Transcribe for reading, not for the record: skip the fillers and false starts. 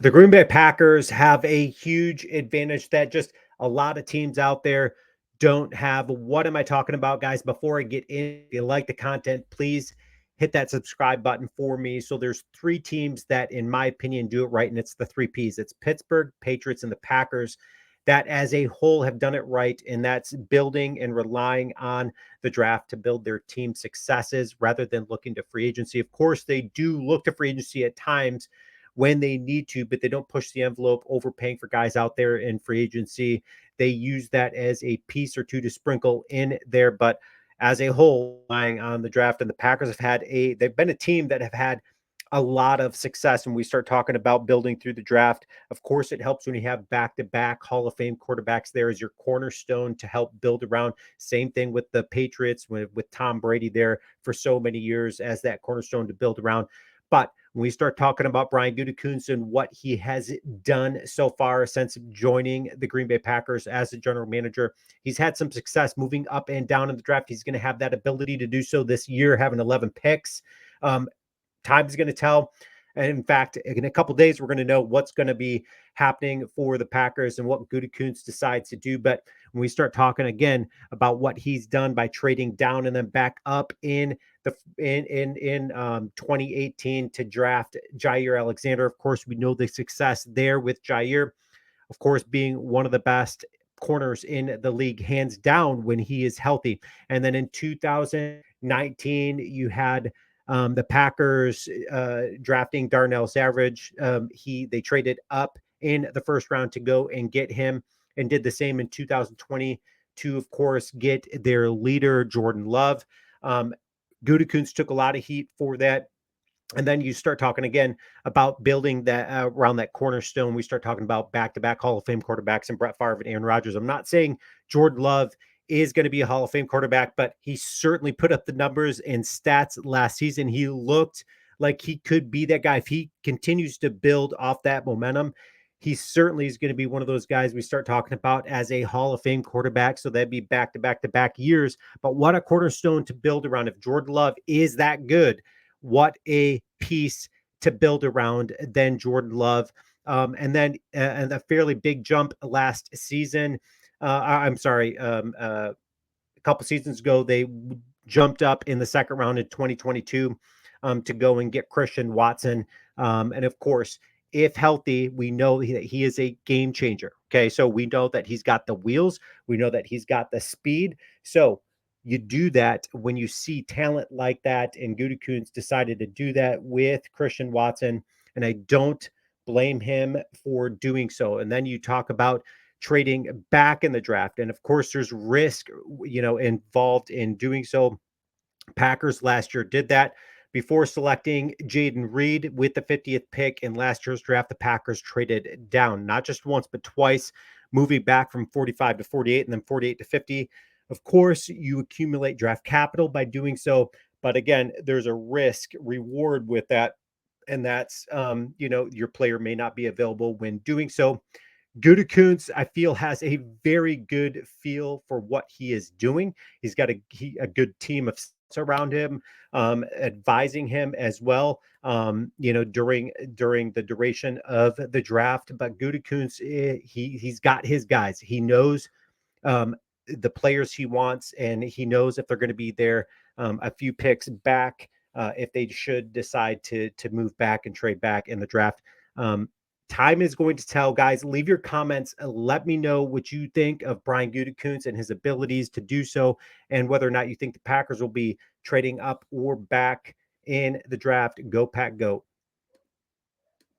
The Green Bay Packers have a huge advantage that just a lot of teams out there don't have. What am I talking about, guys? Before I get in, if you like the content, please hit that subscribe button for me. So there's three teams that, in my opinion, do it right, and it's the three Ps. It's Pittsburgh, Patriots, and the Packers that as a whole have done it right, and that's building and relying on the draft to build their team successes rather than looking to free agency. Of course, they do look to free agency at times when they need to, but they don't push the envelope overpaying for guys out there in free agency. They use that as a piece or two to sprinkle in there. But as a whole, relying on the draft, and the Packers they've been a team that have had a lot of success when we start talking about building through the draft. Of course, it helps when you have back-to-back Hall of Fame quarterbacks there as your cornerstone to help build around. Same thing with the Patriots with Tom Brady there for so many years as that cornerstone to build around. But when we start talking about Brian Gutekunst and what he has done so far since joining the Green Bay Packers as a general manager, he's had some success moving up and down in the draft. He's going to have that ability to do so this year, having 11 picks. Time's going to tell. And in fact, in a couple days, we're going to know what's going to be happening for the Packers and what Gutekunst decides to do. But when we start talking again about what he's done by trading down and then back up in 2018 to draft Jair Alexander, of course, we know the success there with Jair, of course, being one of the best corners in the league, hands down, when he is healthy. And then in 2019, you had the Packers drafting Darnell Savage. They traded up in the first round to go and get him, and did the same in 2020 to, of course, get their leader Jordan Love. Gutekunst took a lot of heat for that. And then you start talking again about building that around that cornerstone. We start talking about back-to-back Hall of Fame quarterbacks and Brett Favre and Aaron Rodgers. I'm not saying Jordan Love is going to be a Hall of Fame quarterback, but he certainly put up the numbers and stats last season. He looked like he could be that guy. If he continues to build off that momentum, he certainly is going to be one of those guys we start talking about as a Hall of Fame quarterback. So that'd be back-to-back years. But what a cornerstone to build around. If Jordan Love is that good, what a piece to build around than Jordan Love. And then and a fairly big jump last season. I'm sorry, a couple seasons ago, they jumped up in the second round in 2022 to go and get Christian Watson. And of course, if healthy, we know that he is a game changer. Okay. So we know that he's got the wheels, we know that he's got the speed. So you do that when you see talent like that. And Gutekunst decided to do that with Christian Watson. And I don't blame him for doing so. And then you talk about trading back in the draft. And of course, there's risk, involved in doing so. Packers last year did that. Before selecting Jaden Reed with the 50th pick in last year's draft, the Packers traded down, not just once, but twice, moving back from 45 to 48 and then 48 to 50. Of course, you accumulate draft capital by doing so. But again, there's a risk reward with that. And that's, your player may not be available when doing so. Gutekunst, I feel, has a very good feel for what he is doing. He's got a good team of around him, advising him as well, during the duration of the draft. But Gutekunst, he's got his guys. He knows the players he wants, and he knows if they're going to be there a few picks back if they should decide to move back and trade back in the draft. Time is going to tell, guys. Leave your comments. Let me know what you think of Brian Gutekunst and his abilities to do so, and whether or not you think the Packers will be trading up or back in the draft. Go Pack, go.